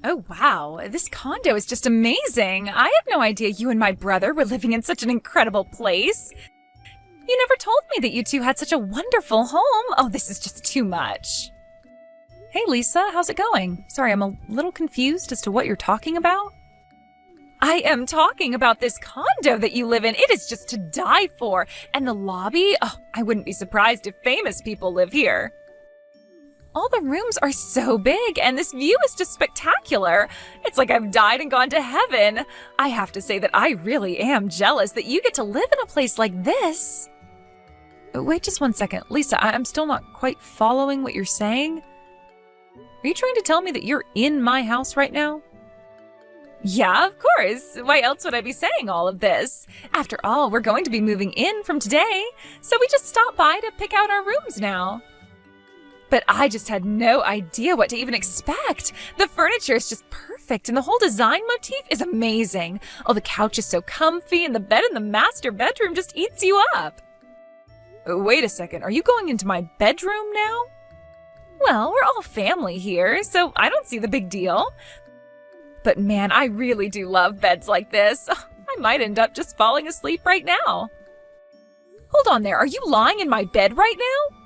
Oh wow, this condo is just amazing. I had no idea you and my brother were living in such an incredible place. You never told me that you two had such a wonderful home. Oh, this is just too much. Hey Lisa, how's it going? Sorry, I'm a little confused as to what you're talking about. I am talking about this condo that you live in. It is just to die for. And the lobby? Oh, I wouldn't be surprised if famous people live here. All the rooms are so big, and this view is just spectacular. It's like I've died and gone to heaven. I have to say that I really am jealous that you get to live in a place like this. Wait just one second. Lisa, I'm still not quite following what you're saying. Are you trying to tell me that you're in my house right now? Yeah, of course. Why else would I be saying all of this? After all, we're going to be moving in from today, so we just stopped by to pick out our rooms now. But I just had no idea what to even expect. The furniture is just perfect, and the whole design motif is amazing. Oh, the couch is so comfy, and the bed in the master bedroom just eats you up. Wait a second, are you going into my bedroom now? Well, we're all family here, so I don't see the big deal. But man, I really do love beds like this. I might end up just falling asleep right now. Hold on there, are you lying in my bed right now?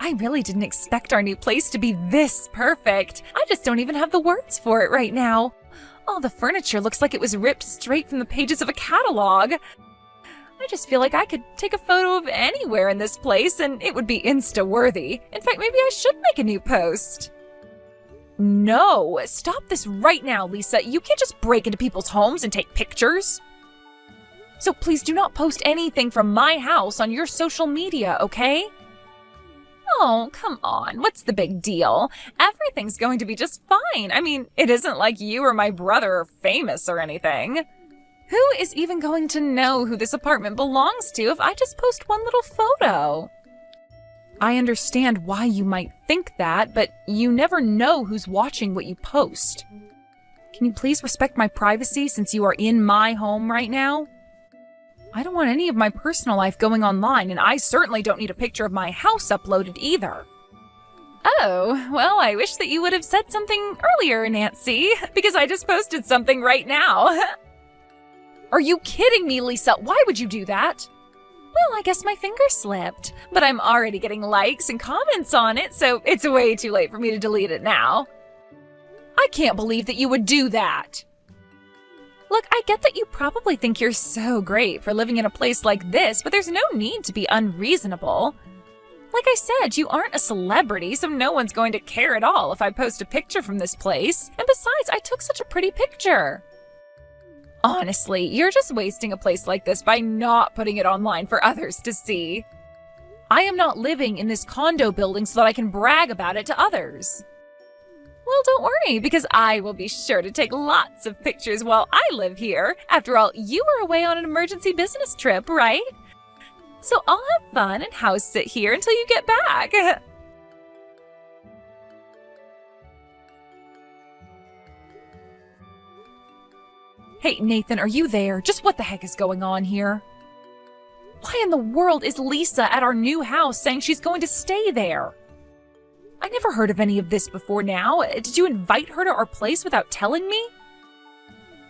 I really didn't expect our new place to be this perfect. I just don't even have the words for it right now. All the furniture looks like it was ripped straight from the pages of a catalog. I just feel like I could take a photo of anywhere in this place and it would be Insta-worthy. In fact, maybe I should make a new post. No, stop this right now, Lisa. You can't just break into people's homes and take pictures. So please do not post anything from my house on your social media, okay? Oh, come on. What's the big deal? Everything's going to be just fine. I mean, it isn't like you or my brother are famous or anything. Who is even going to know who this apartment belongs to if I just post one little photo? I understand why you might think that, but you never know who's watching what you post. Can you please respect my privacy since you are in my home right now? I don't want any of my personal life going online, and I certainly don't need a picture of my house uploaded either. Oh, well, I wish that you would have said something earlier, Nancy, because I just posted something right now. Are you kidding me, Lisa? Why would you do that? Well, I guess my finger slipped, but I'm already getting likes and comments on it, so it's way too late for me to delete it now. I can't believe that you would do that. Look, I get that you probably think you're so great for living in a place like this, but there's no need to be unreasonable. Like I said, you aren't a celebrity, so no one's going to care at all if I post a picture from this place. And besides, I took such a pretty picture. Honestly, you're just wasting a place like this by not putting it online for others to see. I am not living in this condo building so that I can brag about it to others. Well, don't worry, because I will be sure to take lots of pictures while I live here. After all, you were away on an emergency business trip, right? So I'll have fun and house sit here until you get back. Hey, Nathan, are you there? Just what the heck is going on here? Why in the world is Lisa at our new house saying she's going to stay there? I never heard of any of this before now. Did you invite her to our place without telling me?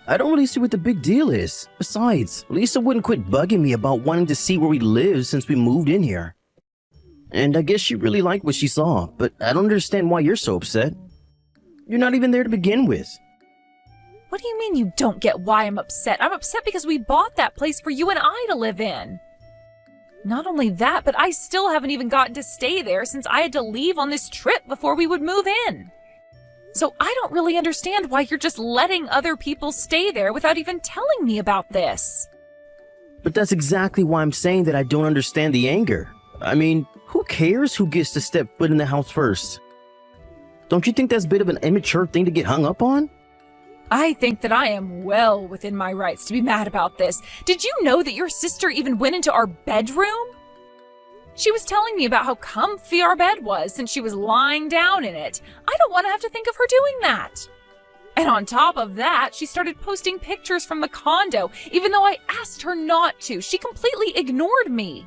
I don't really see what the big deal is. Besides, Lisa wouldn't quit bugging me about wanting to see where we live since we moved in here. And I guess she really liked what she saw, but I don't understand why you're so upset. You're not even there to begin with. What do you mean you don't get why I'm upset? I'm upset because we bought that place for you and I to live in. Not only that, but I still haven't even gotten to stay there since I had to leave on this trip before we would move in. So I don't really understand why you're just letting other people stay there without even telling me about this. But that's exactly why I'm saying that I don't understand the anger. I mean, who cares who gets to step foot in the house first? Don't you think that's a bit of an immature thing to get hung up on? I think that I am well within my rights to be mad about this. Did you know that your sister even went into our bedroom? She was telling me about how comfy our bed was since she was lying down in it. I don't want to have to think of her doing that. And on top of that, she started posting pictures from the condo, even though I asked her not to. She completely ignored me.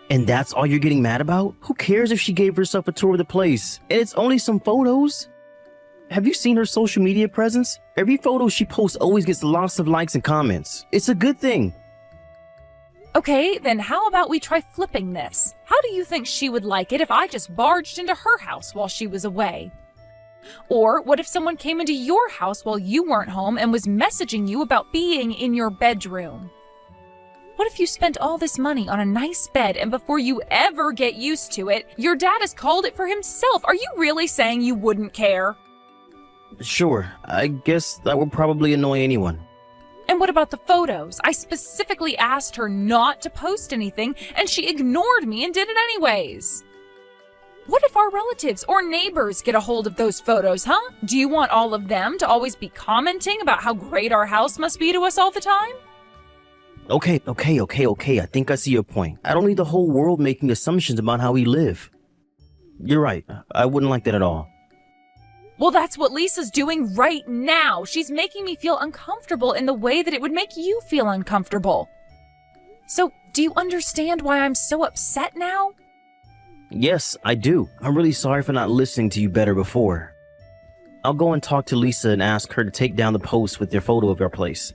And that's all you're getting mad about? Who cares if she gave herself a tour of the place? And it's only some photos. Have you seen her social media presence? Every photo she posts always gets lots of likes and comments. It's a good thing. Okay, then how about we try flipping this? How do you think she would like it if I just barged into her house while she was away? Or what if someone came into your house while you weren't home and was messaging you about being in your bedroom? What if you spent all this money on a nice bed and before you ever get used to it, your dad has called it for himself? Are you really saying you wouldn't care? Sure, I guess that would probably annoy anyone. And what about the photos? I specifically asked her not to post anything, and she ignored me and did it anyways. What if our relatives or neighbors get a hold of those photos, huh? Do you want all of them to always be commenting about how great our house must be to us all the time? Okay. I think I see your point. I don't need the whole world making assumptions about how we live. You're right. I wouldn't like that at all. Well, that's what Lisa's doing right now. She's making me feel uncomfortable in the way that it would make you feel uncomfortable. So, do you understand why I'm so upset now? Yes, I do. I'm really sorry for not listening to you better before. I'll go and talk to Lisa and ask her to take down the post with your photo of our place.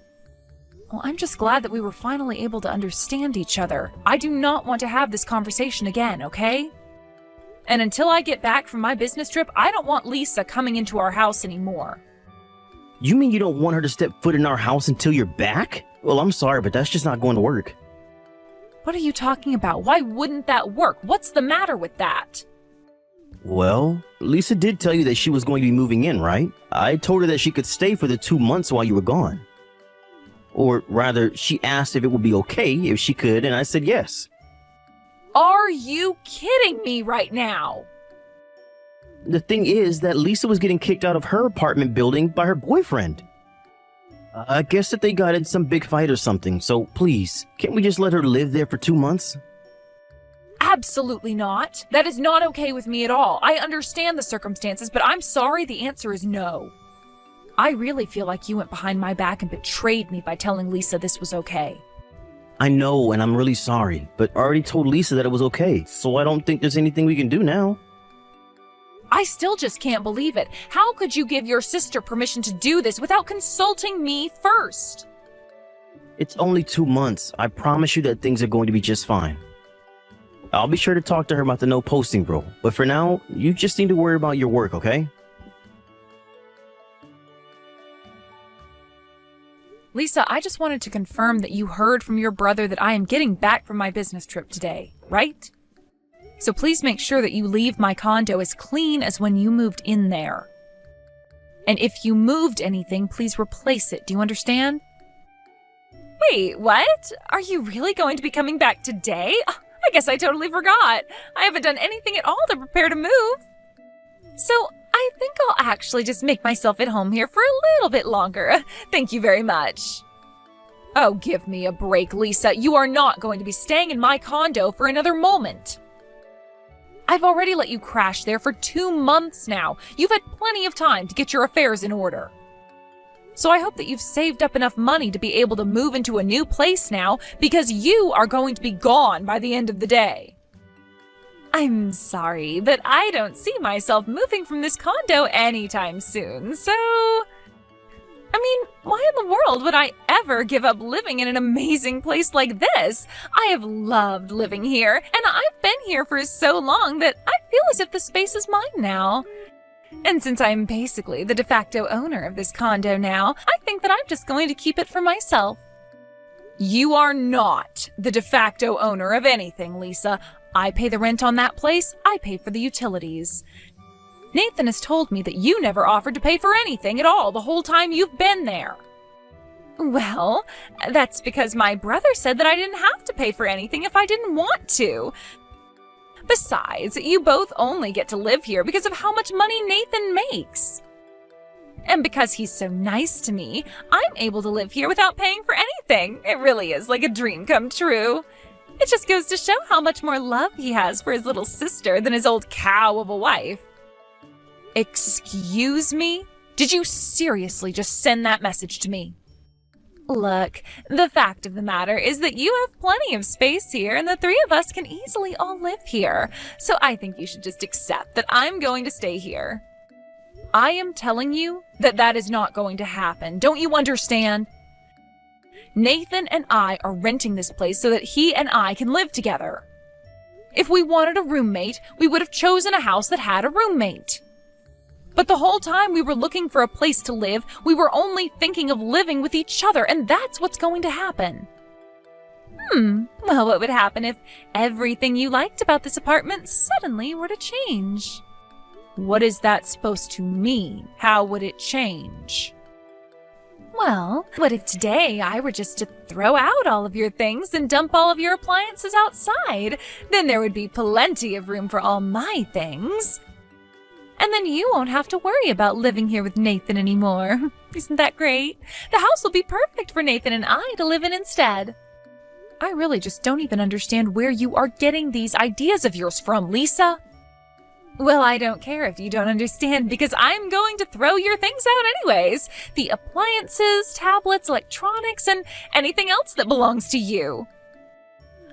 Well, I'm just glad that we were finally able to understand each other. I do not want to have this conversation again, okay? And until I get back from my business trip, I don't want Lisa coming into our house anymore. You mean you don't want her to step foot in our house until you're back? Well, I'm sorry, but that's just not going to work. What are you talking about? Why wouldn't that work? What's the matter with that? Well, Lisa did tell you that she was going to be moving in, right? I told her that she could stay for the 2 months while you were gone. Or rather, she asked if it would be okay if she could, and I said yes. Are you kidding me right now? The thing is that Lisa was getting kicked out of her apartment building by her boyfriend. I guess that they got in some big fight or something, so please, can't we just let her live there for 2 months? Absolutely not. That is not okay with me at all. I understand the circumstances, but I'm sorry, the answer is no. I really feel like you went behind my back and betrayed me by telling Lisa this was okay. I know, and I'm really sorry, but I already told Lisa that it was okay, so I don't think there's anything we can do now. I still just can't believe it. How could you give your sister permission to do this without consulting me first? It's only 2 months. I promise you that things are going to be just fine. I'll be sure to talk to her about the no posting rule, but for now, you just need to worry about your work, okay? Lisa, I just wanted to confirm that you heard from your brother that I am getting back from my business trip today, right? So please make sure that you leave my condo as clean as when you moved in there. And if you moved anything, please replace it. Do you understand? Wait, what? Are you really going to be coming back today? I guess I totally forgot. I haven't done anything at all to prepare to move. So I think I'll actually just make myself at home here for a little bit longer. Thank you very much. Oh, give me a break, Lisa. You are not going to be staying in my condo for another moment. I've already let you crash there for 2 months now. You've had plenty of time to get your affairs in order. So I hope that you've saved up enough money to be able to move into a new place now, because you are going to be gone by the end of the day. I'm sorry, but I don't see myself moving from this condo anytime soon, so... I mean, why in the world would I ever give up living in an amazing place like this? I have loved living here, and I've been here for so long that I feel as if the space is mine now. And since I'm basically the de facto owner of this condo now, I think that I'm just going to keep it for myself. You are not the de facto owner of anything, Lisa. I pay the rent on that place, I pay for the utilities. Nathan has told me that you never offered to pay for anything at all the whole time you've been there. Well, that's because my brother said that I didn't have to pay for anything if I didn't want to. Besides, you both only get to live here because of how much money Nathan makes. And because he's so nice to me, I'm able to live here without paying for anything. It really is like a dream come true. It just goes to show how much more love he has for his little sister than his old cow of a wife. Excuse me? Did you seriously just send that message to me? Look, the fact of the matter is that you have plenty of space here and the three of us can easily all live here. So I think you should just accept that I'm going to stay here. I am telling you that that is not going to happen. Don't you understand? Nathan and I are renting this place so that he and I can live together. If we wanted a roommate, we would have chosen a house that had a roommate. But the whole time we were looking for a place to live, we were only thinking of living with each other, and that's what's going to happen. Well, what would happen if everything you liked about this apartment suddenly were to change? What is that supposed to mean? How would it change? Well, what if today I were just to throw out all of your things and dump all of your appliances outside? Then there would be plenty of room for all my things. And then you won't have to worry about living here with Nathan anymore. Isn't that great? The house will be perfect for Nathan and I to live in instead. I really just don't even understand where you are getting these ideas of yours from, Lisa. Well, I don't care if you don't understand, because I'm going to throw your things out anyways. The appliances, tablets, electronics, and anything else that belongs to you.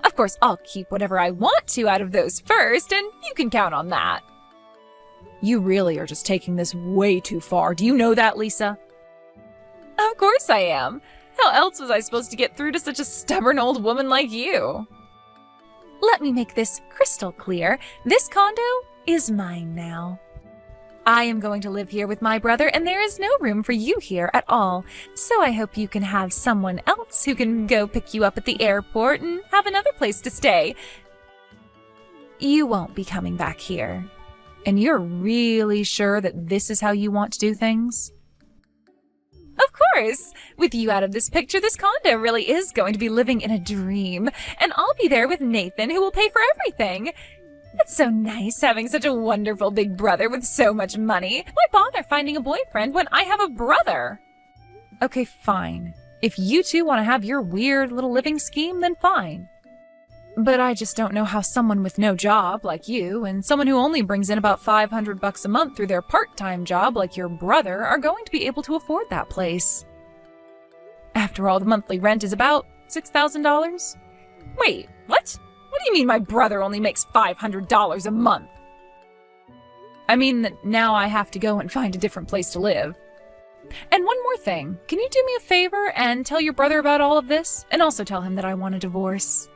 Of course, I'll keep whatever I want to out of those first, and you can count on that. You really are just taking this way too far. Do you know that, Lisa? Of course I am. How else was I supposed to get through to such a stubborn old woman like you? Let me make this crystal clear. This condo is mine now. I am going to live here with my brother, and there is no room for you here at all. So I hope you can have someone else who can go pick you up at the airport and have another place to stay. You won't be coming back here. And you're really sure that this is how you want to do things? Of course! With you out of this picture, this condo really is going to be living in a dream. And I'll be there with Nathan, who will pay for everything. It's so nice having such a wonderful big brother with so much money. Why bother finding a boyfriend when I have a brother? Okay, fine. If you two want to have your weird little living scheme, then fine. But I just don't know how someone with no job like you and someone who only brings in about $500 a month through their part-time job like your brother are going to be able to afford that place. After all, the monthly rent is about $6,000. Wait, what? What do you mean my brother only makes $500 a month? I mean that now I have to go and find a different place to live. And one more thing, can you do me a favor and tell your brother about all of this? And also tell him that I want a divorce.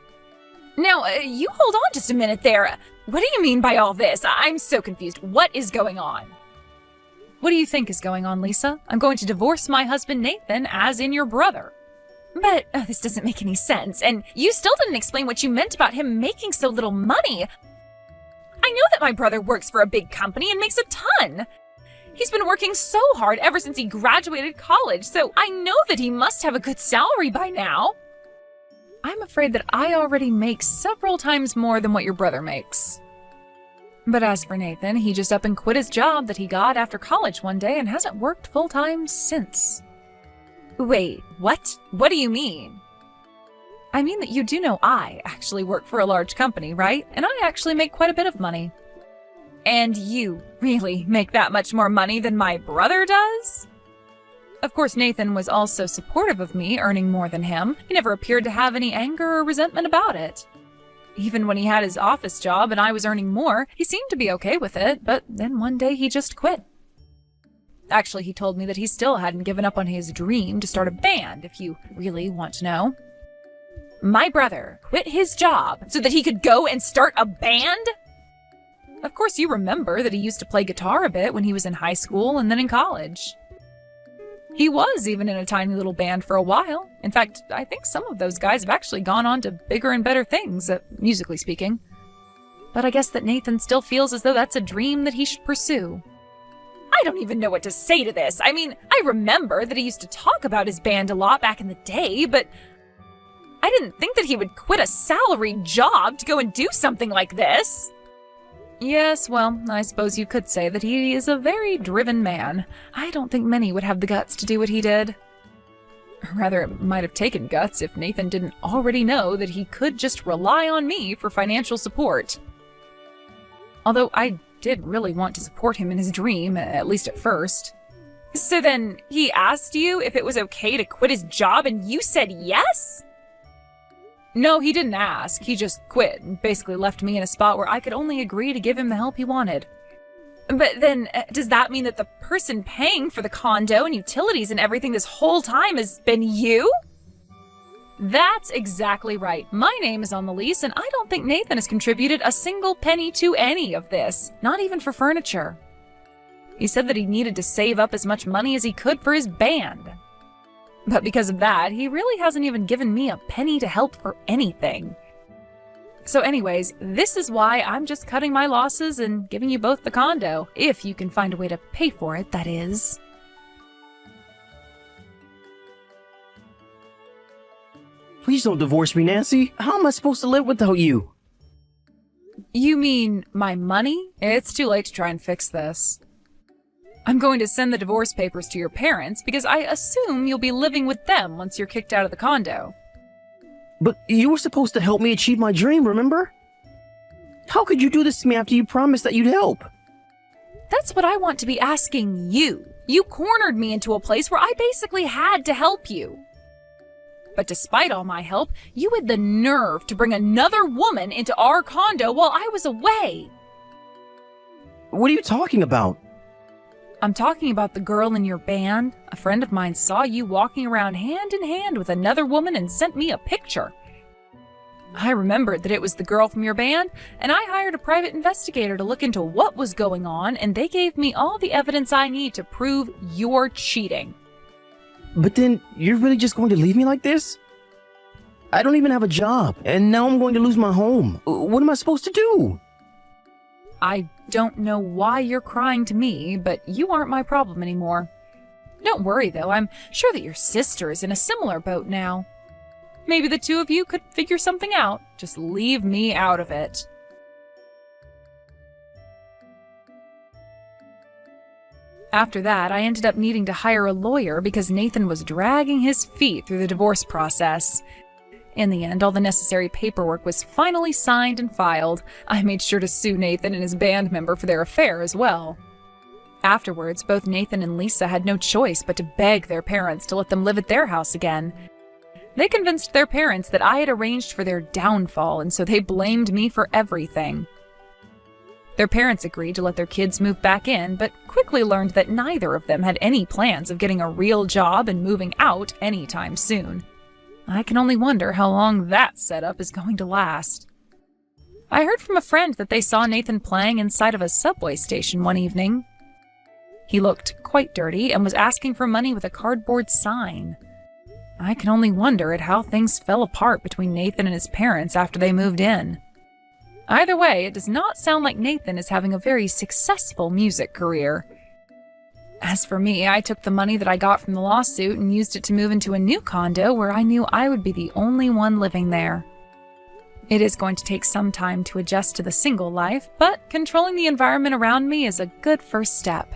Now, you hold on just a minute there. What do you mean by all this? I'm so confused. What is going on? What do you think is going on, Lisa? I'm going to divorce my husband, Nathan, as in your brother. But this doesn't make any sense, and you still didn't explain what you meant about him making so little money. I know that my brother works for a big company and makes a ton. He's been working so hard ever since he graduated college, so I know that he must have a good salary by now. I'm afraid that I already make several times more than what your brother makes. But as for Nathan, he just up and quit his job that he got after college one day and hasn't worked full-time since. Wait, what? What do you mean? I mean that you do know I actually work for a large company, right? And I actually make quite a bit of money. And you really make that much more money than my brother does? Of course, Nathan was also supportive of me earning more than him. He never appeared to have any anger or resentment about it. Even when he had his office job and I was earning more, he seemed to be okay with it, but then one day he just quit. Actually, he told me that he still hadn't given up on his dream to start a band, if you really want to know. My brother quit his job so that he could go and start a band? Of course, you remember that he used to play guitar a bit when he was in high school and then in college. He was even in a tiny little band for a while. In fact, I think some of those guys have actually gone on to bigger and better things, musically speaking. But I guess that Nathan still feels as though that's a dream that he should pursue. I don't even know what to say to this. I mean, I remember that he used to talk about his band a lot back in the day, but I didn't think that he would quit a salaried job to go and do something like this. Yes, well, I suppose you could say that he is a very driven man. I don't think many would have the guts to do what he did. Rather, it might have taken guts if Nathan didn't already know that he could just rely on me for financial support. Although I did really want to support him in his dream, at least at first. So then, he asked you if it was okay to quit his job and you said yes? No, he didn't ask. He just quit and basically left me in a spot where I could only agree to give him the help he wanted. But then, does that mean that the person paying for the condo and utilities and everything this whole time has been you? That's exactly right. My name is on the lease, and I don't think Nathan has contributed a single penny to any of this, not even for furniture. He said that he needed to save up as much money as he could for his band. But because of that, he really hasn't even given me a penny to help for anything. So anyways, this is why I'm just cutting my losses and giving you both the condo, if you can find a way to pay for it, that is. Please don't divorce me, Nancy. How am I supposed to live without you? You mean my money? It's too late to try and fix this. I'm going to send the divorce papers to your parents because I assume you'll be living with them once you're kicked out of the condo. But you were supposed to help me achieve my dream, remember? How could you do this to me after you promised that you'd help? That's what I want to be asking you. You cornered me into a place where I basically had to help you. But despite all my help, you had the nerve to bring another woman into our condo while I was away. What are you talking about? I'm talking about the girl in your band. A friend of mine saw you walking around hand in hand with another woman and sent me a picture. I remembered that it was the girl from your band, and I hired a private investigator to look into what was going on, and they gave me all the evidence I need to prove you're cheating. But then, you're really just going to leave me like this? I don't even have a job, and now I'm going to lose my home. What am I supposed to do? I don't know why you're crying to me, but you aren't my problem anymore. Don't worry, though. I'm sure that your sister is in a similar boat now. Maybe the two of you could figure something out. Just leave me out of it. After that, I ended up needing to hire a lawyer because Nathan was dragging his feet through the divorce process. In the end, all the necessary paperwork was finally signed and filed. I made sure to sue Nathan and his band member for their affair as well. Afterwards, both Nathan and Lisa had no choice but to beg their parents to let them live at their house again. They convinced their parents that I had arranged for their downfall, and so they blamed me for everything. Their parents agreed to let their kids move back in, but quickly learned that neither of them had any plans of getting a real job and moving out anytime soon. I can only wonder how long that setup is going to last. I heard from a friend that they saw Nathan playing inside of a subway station one evening. He looked quite dirty and was asking for money with a cardboard sign. I can only wonder at how things fell apart between Nathan and his parents after they moved in. Either way, it does not sound like Nathan is having a very successful music career. As for me, I took the money that I got from the lawsuit and used it to move into a new condo where I knew I would be the only one living there. It is going to take some time to adjust to the single life, but controlling the environment around me is a good first step.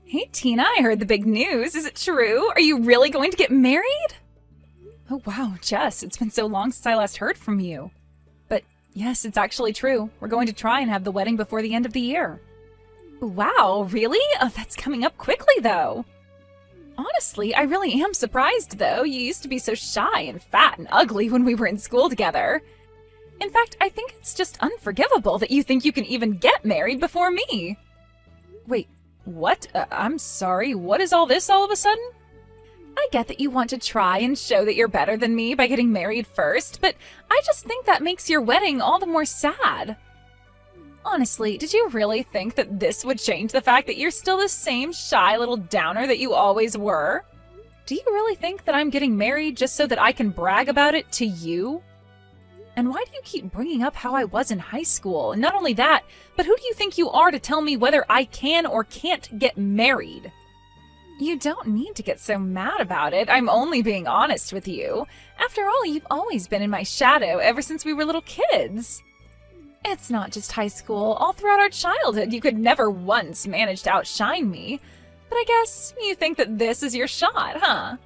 Hey Tina, I heard the big news. Is it true? Are you really going to get married? Oh wow, Jess, it's been so long since I last heard from you. But yes, it's actually true. We're going to try and have the wedding before the end of the year. Wow, really? Oh, that's coming up quickly though. Honestly, I really am surprised though. You used to be so shy and fat and ugly when we were in school together. In fact, I think it's just unforgivable that you think you can even get married before me. Wait, what? I'm sorry, what is all this all of a sudden? I get that you want to try and show that you're better than me by getting married first, but I just think that makes your wedding all the more sad. Honestly, did you really think that this would change the fact that you're still the same shy little downer that you always were? Do you really think that I'm getting married just so that I can brag about it to you? And why do you keep bringing up how I was in high school? And not only that, but who do you think you are to tell me whether I can or can't get married? You don't need to get so mad about it. I'm only being honest with you. After all, you've always been in my shadow ever since we were little kids. It's not just high school. All throughout our childhood, you could never once manage to outshine me. But I guess you think that this is your shot, huh?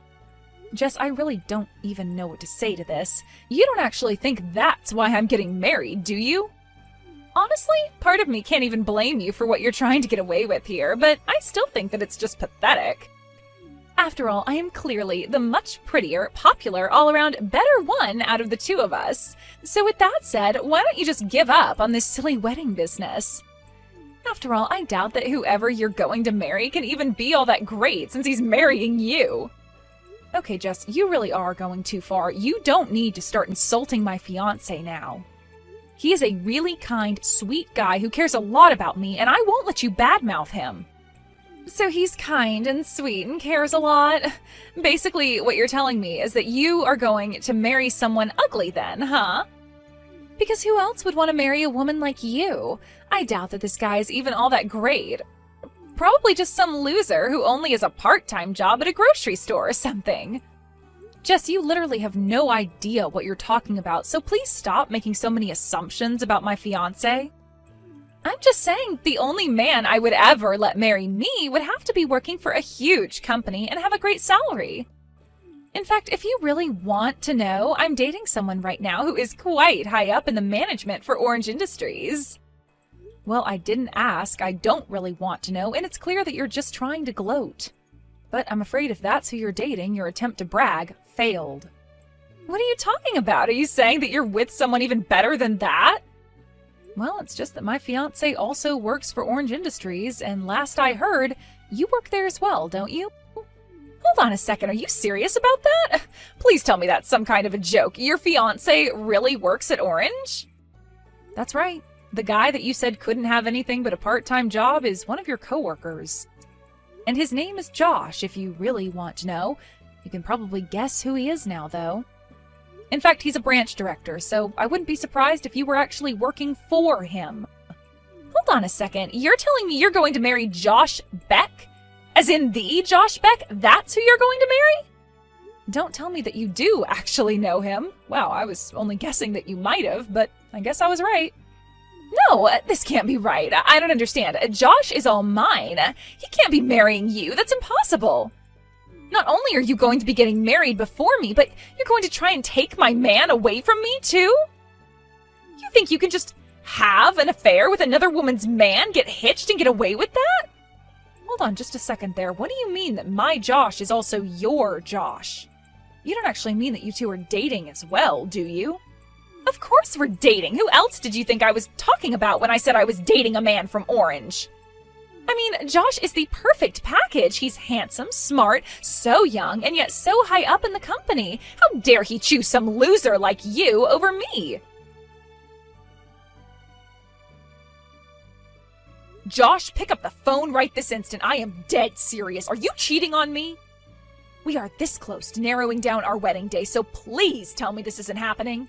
Jess, I really don't even know what to say to this. You don't actually think that's why I'm getting married, do you? Honestly, part of me can't even blame you for what you're trying to get away with here, but I still think that it's just pathetic. After all, I am clearly the much prettier, popular, all-around better one out of the two of us. So with that said, why don't you just give up on this silly wedding business? After all, I doubt that whoever you're going to marry can even be all that great since he's marrying you. Okay, Jess, you really are going too far. You don't need to start insulting my fiancé now. He is a really kind, sweet guy who cares a lot about me, and I won't let you badmouth him. So he's kind and sweet and cares a lot. Basically, what you're telling me is that you are going to marry someone ugly then, huh? Because who else would want to marry a woman like you? I doubt that this guy is even all that great. Probably just some loser who only has a part-time job at a grocery store or something. Jess, you literally have no idea what you're talking about, so please stop making so many assumptions about my fiancé. I'm just saying the only man I would ever let marry me would have to be working for a huge company and have a great salary. In fact, if you really want to know, I'm dating someone right now who is quite high up in the management for Orange Industries. Well, I didn't ask, I don't really want to know, and it's clear that you're just trying to gloat. But I'm afraid if that's who you're dating, your attempt to brag failed. What are you talking about? Are you saying that you're with someone even better than that? Well, it's just that my fiancé also works for Orange Industries, and last I heard, you work there as well, don't you? Hold on a second, are you serious about that? Please tell me that's some kind of a joke. Your fiancé really works at Orange? That's right. The guy that you said couldn't have anything but a part-time job is one of your coworkers. And his name is Josh, if you really want to know. You can probably guess who he is now, though. In fact, he's a branch director, so I wouldn't be surprised if you were actually working for him. Hold on a second, you're telling me you're going to marry Josh Beck? As in the Josh Beck? That's who you're going to marry? Don't tell me that you do actually know him. Wow, I was only guessing that you might have, but I guess I was right. No, this can't be right. I don't understand. Josh is all mine. He can't be marrying you. That's impossible. Not only are you going to be getting married before me, but you're going to try and take my man away from me, too? You think you can just have an affair with another woman's man, get hitched, and get away with that? Hold on just a second there. What do you mean that my Josh is also your Josh? You don't actually mean that you two are dating as well, do you? Of course we're dating. Who else did you think I was talking about when I said I was dating a man from Orange? I mean, Josh is the perfect package. He's handsome, smart, so young, and yet so high up in the company. How dare he choose some loser like you over me? Josh, pick up the phone right this instant. I am dead serious. Are you cheating on me? We are this close to narrowing down our wedding day, so please tell me this isn't happening.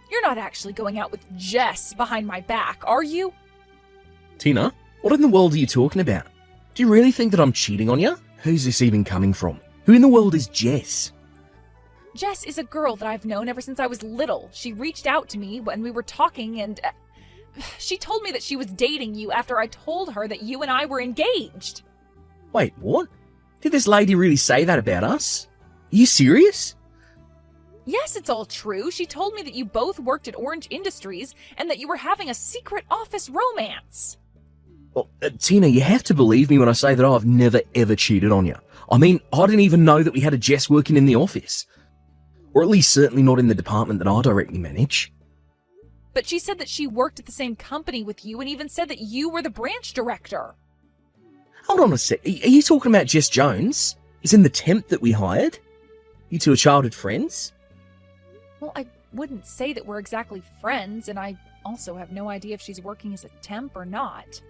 You're not actually going out with Jess behind my back, are you? Tina, what in the world are you talking about? Do you really think that I'm cheating on you? Who's this even coming from? Who in the world is Jess? Jess is a girl that I've known ever since I was little. She reached out to me when we were talking and she told me that she was dating you after I told her that you and I were engaged. Wait, what? Did this lady really say that about us? Are you serious? Yes, it's all true. She told me that you both worked at Orange Industries and that you were having a secret office romance. Well, Tina, you have to believe me when I say that I've never ever cheated on you. I mean, I didn't even know that we had a Jess working in the office. Or at least certainly not in the department that I directly manage. But she said that she worked at the same company with you and even said that you were the branch director. Hold on a sec. Are you talking about Jess Jones? Is in the temp that we hired? You two are childhood friends? Well, I wouldn't say that we're exactly friends, and I also have no idea if she's working as a temp or not.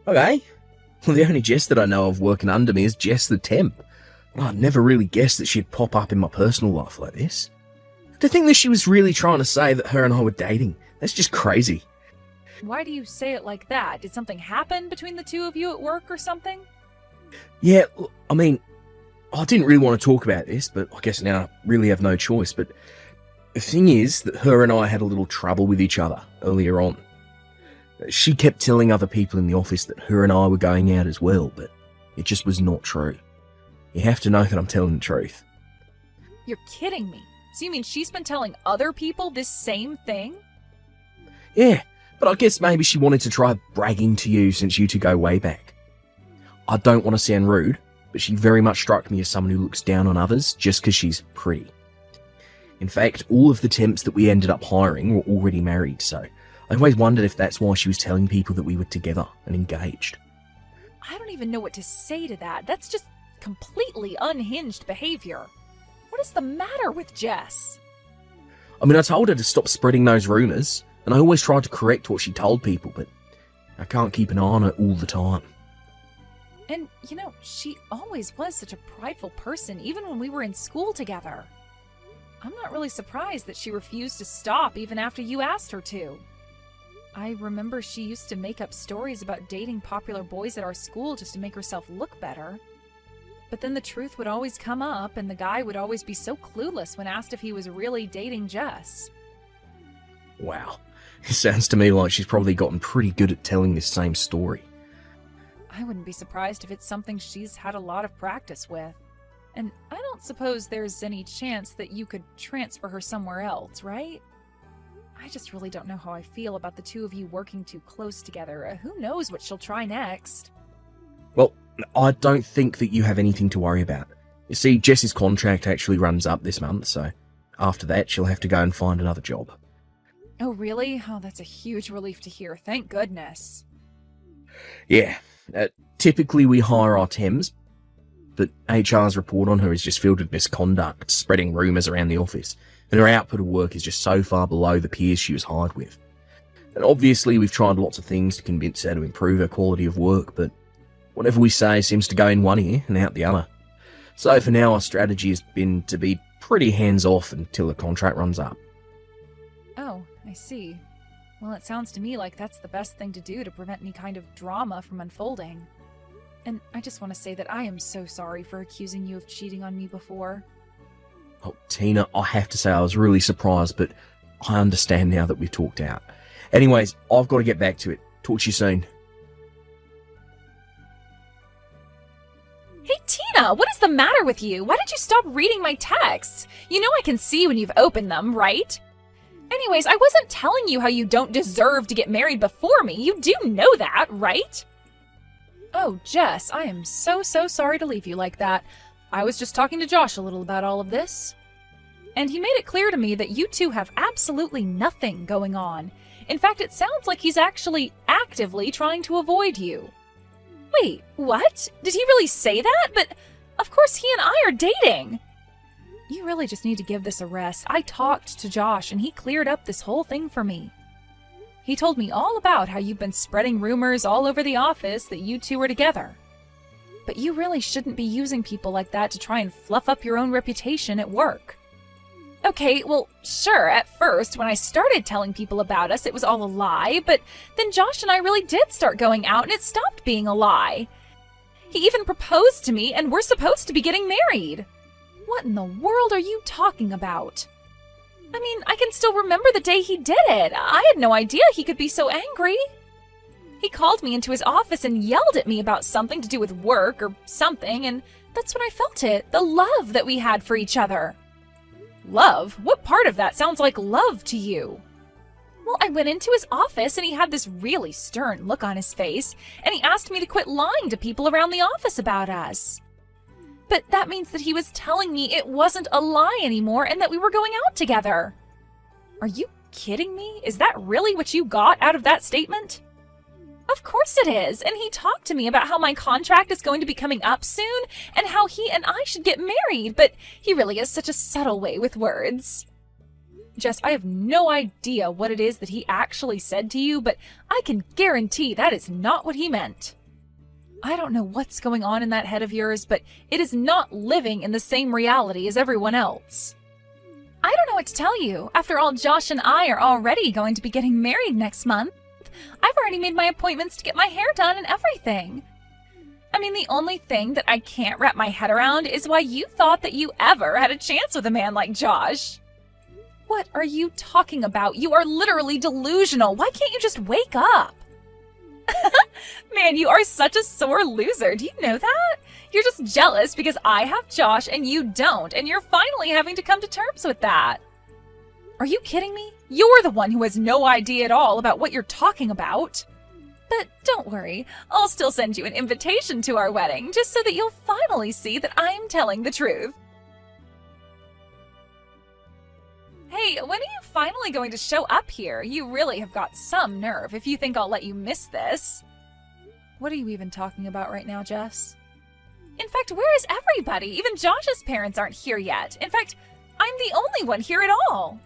Okay. Well, the only Jess that I know of working under me is Jess the temp. I'd never really guessed that she'd pop up in my personal life like this. To think that she was really trying to say that her and I were dating, that's just crazy. Why do you say it like that? Did something happen between the two of you at work or something? Yeah, I mean, I didn't really want to talk about this, but I guess now I really have no choice. But the thing is that her and I had a little trouble with each other earlier on. She kept telling other people in the office that her and I were going out as well, but it just was not true. You have to know that I'm telling the truth. You're kidding me. So you mean she's been telling other people this same thing? Yeah, but I guess maybe she wanted to try bragging to you since you two go way back. I don't want to sound rude, but she very much struck me as someone who looks down on others just because she's pretty. In fact, all of the temps that we ended up hiring were already married, so I always wondered if that's why she was telling people that we were together and engaged. I don't even know what to say to that. That's just completely unhinged behavior. What is the matter with Jess? I mean, I told her to stop spreading those rumours, and I always tried to correct what she told people, but I can't keep an eye on her all the time. And, she always was such a prideful person, even when we were in school together. I'm not really surprised that she refused to stop even after you asked her to. I remember she used to make up stories about dating popular boys at our school just to make herself look better. But then the truth would always come up, and the guy would always be so clueless when asked if he was really dating Jess. Wow. It sounds to me like she's probably gotten pretty good at telling this same story. I wouldn't be surprised if it's something she's had a lot of practice with. And I don't suppose there's any chance that you could transfer her somewhere else, right? I just really don't know how I feel about the two of you working too close together. Who knows what she'll try next? Well, I don't think that you have anything to worry about. You see, Jess's contract actually runs up this month, so after that she'll have to go and find another job. Oh, really? Oh, that's a huge relief to hear. Thank goodness. Yeah, typically we hire our temps, but HR's report on her is just filled with misconduct, spreading rumours around the office, and her output of work is just so far below the peers she was hired with. And obviously we've tried lots of things to convince her to improve her quality of work, but whatever we say seems to go in one ear and out the other. So for now our strategy has been to be pretty hands-off until the contract runs up. Oh, I see. Well, it sounds to me like that's the best thing to do to prevent any kind of drama from unfolding. And I just want to say that I am so sorry for accusing you of cheating on me before. Oh, Tina, I have to say I was really surprised, but I understand now that we've talked out. Anyways, I've got to get back to it. Talk to you soon. Hey, Tina, what is the matter with you? Why did you stop reading my texts? You know I can see when you've opened them, right? Anyways, I wasn't telling you how you don't deserve to get married before me. You do know that, right? Oh, Jess, I am so sorry to leave you like that. I was just talking to Josh a little about all of this. And he made it clear to me that you two have absolutely nothing going on. In fact, it sounds like he's actually actively trying to avoid you. Wait, what? Did he really say that? But of course he and I are dating. You really just need to give this a rest. I talked to Josh and he cleared up this whole thing for me. He told me all about how you've been spreading rumors all over the office that you two are together. But you really shouldn't be using people like that to try and fluff up your own reputation at work. Okay, well, sure, at first, when I started telling people about us, it was all a lie, but then Josh and I really did start going out and it stopped being a lie. He even proposed to me and we're supposed to be getting married. What in the world are you talking about? I mean, I can still remember the day he did it. I had no idea he could be so angry. He called me into his office and yelled at me about something to do with work or something, and that's when I felt it, the love that we had for each other. Love? What part of that sounds like love to you? Well, I went into his office and he had this really stern look on his face, and he asked me to quit lying to people around the office about us. But that means that he was telling me it wasn't a lie anymore and that we were going out together. Are you kidding me? Is that really what you got out of that statement? Of course it is, and he talked to me about how my contract is going to be coming up soon and how he and I should get married, but he really has such a subtle way with words. Jess, I have no idea what it is that he actually said to you, but I can guarantee that is not what he meant. I don't know what's going on in that head of yours, but it is not living in the same reality as everyone else. I don't know what to tell you. After all, Josh and I are already going to be getting married next month. I've already made my appointments to get my hair done and everything. I mean, the only thing that I can't wrap my head around is why you thought that you ever had a chance with a man like Josh. What are you talking about? You are literally delusional. Why can't you just wake up? Man, you are such a sore loser. Do you know that? You're just jealous because I have Josh and you don't, and you're finally having to come to terms with that. Are you kidding me? You're the one who has no idea at all about what you're talking about. But don't worry, I'll still send you an invitation to our wedding, just so that you'll finally see that I'm telling the truth. Hey, when are you finally going to show up here? You really have got some nerve if you think I'll let you miss this. What are you even talking about right now, Jess? In fact, where is everybody? Even Josh's parents aren't here yet. In fact, I'm the only one here at all.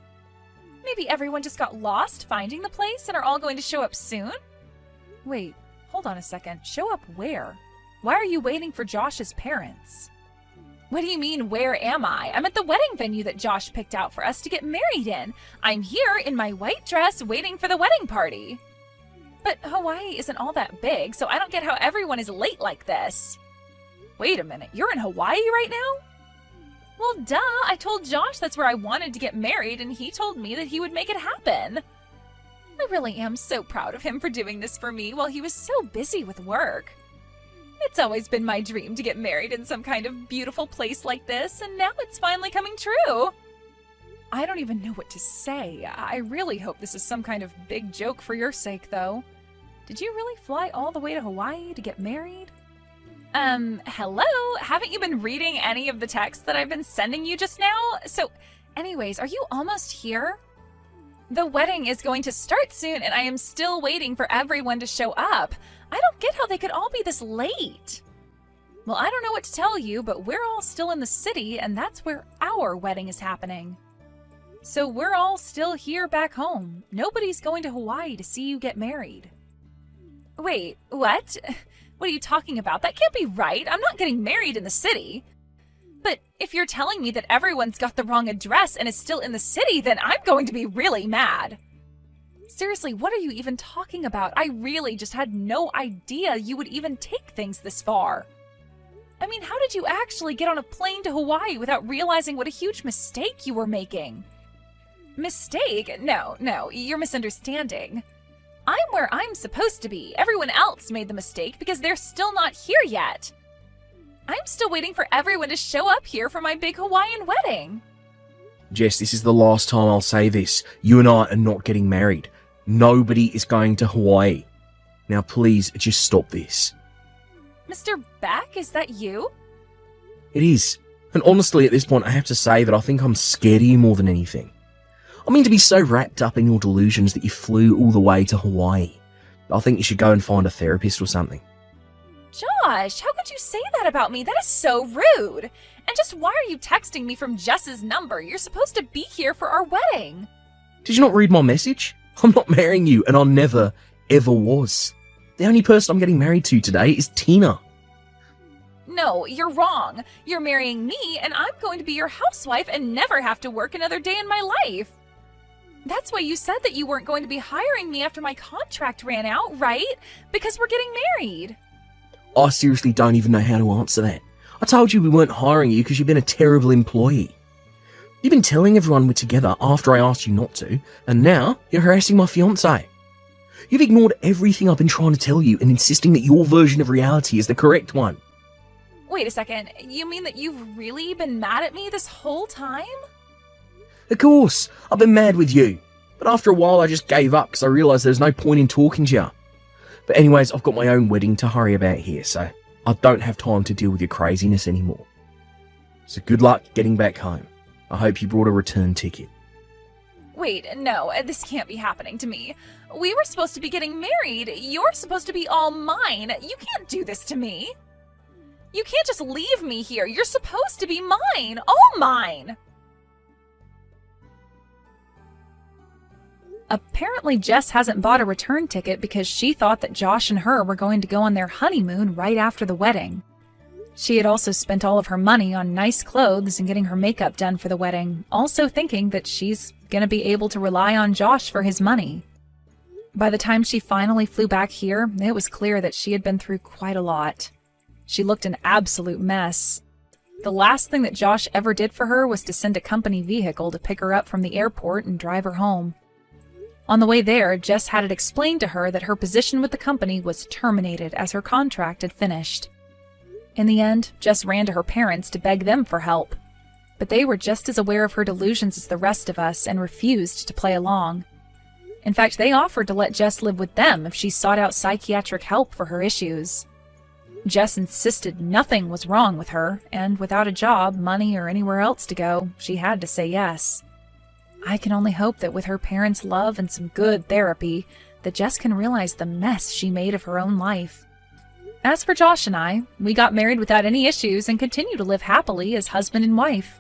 Maybe everyone just got lost finding the place and are all going to show up soon? Wait, hold on a second. Show up where? Why are you waiting for Josh's parents? What do you mean, where am I? I'm at the wedding venue that Josh picked out for us to get married in. I'm here in my white dress waiting for the wedding party. But Hawaii isn't all that big, so I don't get how everyone is late like this. Wait a minute, you're in Hawaii right now? Well, duh, I told Josh that's where I wanted to get married, and he told me that he would make it happen. I really am so proud of him for doing this for me while he was so busy with work. It's always been my dream to get married in some kind of beautiful place like this, and now it's finally coming true. I don't even know what to say. I really hope this is some kind of big joke for your sake, though. Did you really fly all the way to Hawaii to get married? Hello? Haven't you been reading any of the texts that I've been sending you just now? So, anyways, are you almost here? The wedding is going to start soon, and I am still waiting for everyone to show up. I don't get how they could all be this late. Well, I don't know what to tell you, but we're all still in the city, and that's where our wedding is happening. So we're all still here back home. Nobody's going to Hawaii to see you get married. Wait, what? What are you talking about? That can't be right. I'm not getting married in the city. But if you're telling me that everyone's got the wrong address and is still in the city, then I'm going to be really mad. Seriously, what are you even talking about? I really just had no idea you would even take things this far. I mean, how did you actually get on a plane to Hawaii without realizing what a huge mistake you were making? Mistake? No, you're misunderstanding. I'm where I'm supposed to be. Everyone else made the mistake because they're still not here yet. I'm still waiting for everyone to show up here for my big Hawaiian wedding. Jess, this is the last time I'll say this. You and I are not getting married. Nobody is going to Hawaii. Now please, just stop this. Mr. Beck, is that you? It is. And honestly, at this point, I have to say that I think I'm scared of you more than anything. I mean, to be so wrapped up in your delusions that you flew all the way to Hawaii. I think you should go and find a therapist or something. Josh, how could you say that about me? That is so rude. And just why are you texting me from Jess's number? You're supposed to be here for our wedding. Did you not read my message? I'm not marrying you, and I never, ever was. The only person I'm getting married to today is Tina. No, you're wrong. You're marrying me, and I'm going to be your housewife and never have to work another day in my life. That's why you said that you weren't going to be hiring me after my contract ran out, right? Because we're getting married. I seriously don't even know how to answer that. I told you we weren't hiring you because you've been a terrible employee. You've been telling everyone we're together after I asked you not to, and now you're harassing my fiancé. You've ignored everything I've been trying to tell you and insisting that your version of reality is the correct one. Wait a second, you mean that you've really been mad at me this whole time? Of course, I've been mad with you. But after a while I just gave up because I realised there's no point in talking to you. But anyways, I've got my own wedding to hurry about here, so I don't have time to deal with your craziness anymore. So good luck getting back home. I hope you brought a return ticket. Wait, no, this can't be happening to me. We were supposed to be getting married. You're supposed to be all mine. You can't do this to me. You can't just leave me here. You're supposed to be mine. All mine. Apparently, Jess hasn't bought a return ticket because she thought that Josh and her were going to go on their honeymoon right after the wedding. She had also spent all of her money on nice clothes and getting her makeup done for the wedding, also thinking that she's going to be able to rely on Josh for his money. By the time she finally flew back here, it was clear that she had been through quite a lot. She looked an absolute mess. The last thing that Josh ever did for her was to send a company vehicle to pick her up from the airport and drive her home. On the way there, Jess had it explained to her that her position with the company was terminated as her contract had finished. In the end, Jess ran to her parents to beg them for help. But they were just as aware of her delusions as the rest of us and refused to play along. In fact, they offered to let Jess live with them if she sought out psychiatric help for her issues. Jess insisted nothing was wrong with her, and without a job, money, or anywhere else to go, she had to say yes. I can only hope that with her parents' love and some good therapy, that Jess can realize the mess she made of her own life. As for Josh and I, we got married without any issues and continue to live happily as husband and wife.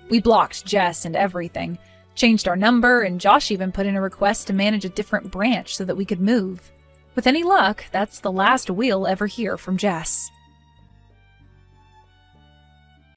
We blocked Jess and everything, changed our number, and Josh even put in a request to manage a different branch so that we could move. With any luck, that's the last we'll ever hear from Jess.